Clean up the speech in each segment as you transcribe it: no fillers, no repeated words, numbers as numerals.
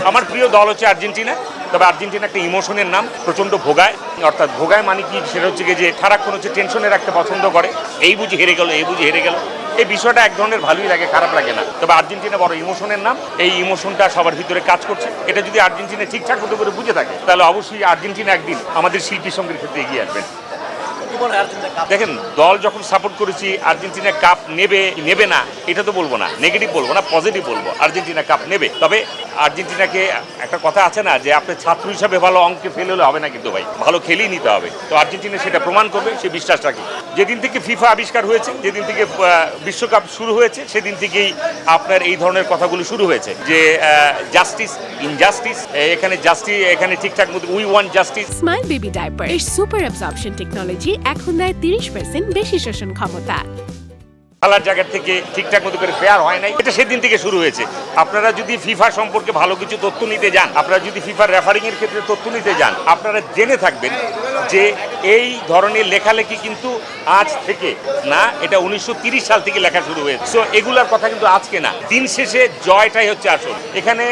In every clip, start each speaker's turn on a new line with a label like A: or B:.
A: আমার প্রিয় দল হচ্ছে আর্জেন্টিনা, তবে আর্জেন্টিনা একটা ইমোশনের নাম, প্রচণ্ড ভোগায়, অর্থাৎ ভোগায় মানে কি সেটা হচ্ছে যে সারাক্ষণ হচ্ছে টেনশনে রাখতে পছন্দ করে, এই বুঝি হেরে গেল, এই বুঝি হেরে গেল। এই বিষয়টা এক ধরনের ভালোই লাগে, খারাপ লাগে না। তবে আর্জেন্টিনা বড় ইমোশনের নাম, এই ইমোশনটা সবার ভিতরে কাজ করছে। এটা যদি আর্জেন্টিনা ঠিকঠাক মতো করে বুঝে থাকে তাহলে অবশ্যই আর্জেন্টিনা একদিন আমাদের শিল্পী সঙ্গীর ক্ষেত্রে এগিয়ে আসবেন। দেখেন, দল যখন সাপোর্ট করেছি আর্জেন্টিনা কাপ নেবে নেবে না এটা তো বলবো না, নেগেটিভ বলবো না, পজিটিভ বলবো, আর্জেন্টিনা কাপ নেবে। তবে আর্জেন্টিনাকে একটা কথা আছে না যে আপনি ছাত্র হিসাবে ভালো অঙ্কে ফেল হলে হবে না, কিন্তু ভাই ভালো খেলেই নিতে হবে। তো আর্জেন্টিনা সেটা প্রমাণ করবে, সে বিশ্বাস রাখি। যেদিন থেকে ফিফা আবিষ্কার হয়েছে, যেদিন থেকে বিশ্বকাপ শুরু হয়েছে, সেদিন থেকেই আপনার এই ধরনের কথাগুলো শুরু হয়েছে যে জাস্টিস ইনজাস্টিস, এখানে জাস্টিস, এখানে ঠিকঠাক মতো we want justice.
B: Smile baby diaper এর সুপার অ্যাবজর্পশন টেকনোলজি এখন দেয় 30% বেশি শোষণ ক্ষমতা।
A: খেলার জায়গা থেকে ঠিকঠাক মতো করে ফেয়ার হয় নাই, এটা সেদিন থেকে শুরু হয়েছে। আপনারা যদি ফিফা সম্পর্কে ভালো কিছু তথ্য নিতে যান, আপনারা যদি ফিফার রেফারিং এর ক্ষেত্রে তথ্য নিতে যান, আপনারা জেনে থাকবেন যে এই ধরনের লেখালেখি কিন্তু আজ থেকে না, এটা 1930 সাল থেকে লেখা শুরু হয়েছে। সো এগুলার কথা কিন্তু আজকে না, দিন শেষে জয়টাই হচ্ছে আসল। এখানে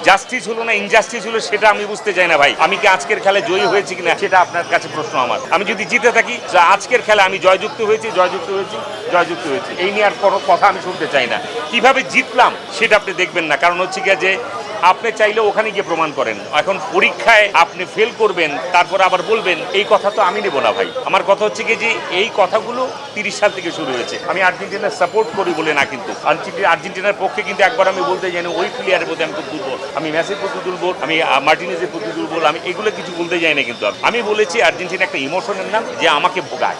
A: জাস্টিস হলো না ইনজাস্টিস হলো সেটা আমি বুঝতে চাই না ভাই। আমি কি আজকের খেলায় জয়ী হয়েছি কিনা সেটা আপনার কাছে প্রশ্ন আমার। আমি যদি জিতে থাকি আজকের খেলা আমি জয়যুক্ত হয়েছি, জয়যুক্ত হয়েছি, জয়যুক্ত হয়েছি, এই নিয়ে আর কোনো কথা আমি শুনতে চাই না। কিভাবে জিতলাম সেটা আপনি দেখবেন না, কারণ হচ্ছে গিয়ে যে আপনি চাইলে ওখানে গিয়ে প্রমাণ করেন। এখন পরীক্ষায় আপনি ফেল করবেন তারপর আবার বলবেন, এই কথা তো আমি নেব না ভাই। আমার কথা হচ্ছে কি যে এই কথাগুলো 30 সাল থেকে শুরু হয়েছে। আমি আর্জেন্টিনার সাপোর্ট করি বলে না, কিন্তু আর্জেন্টিনার পক্ষে কিন্তু একবার আমি বলতে যাই না ওই প্লেয়ারের প্রতি আমি খুব দুর্বল, আমি মেসির প্রতি দুর্বল, আমি মার্টিনেজের প্রতি দুর্বল, আমি এগুলো কিছু বলতে যাই না। কিন্তু আমি বলেছি আর্জেন্টিনা একটা ইমোশনের নাম যে আমাকে ভোগায়।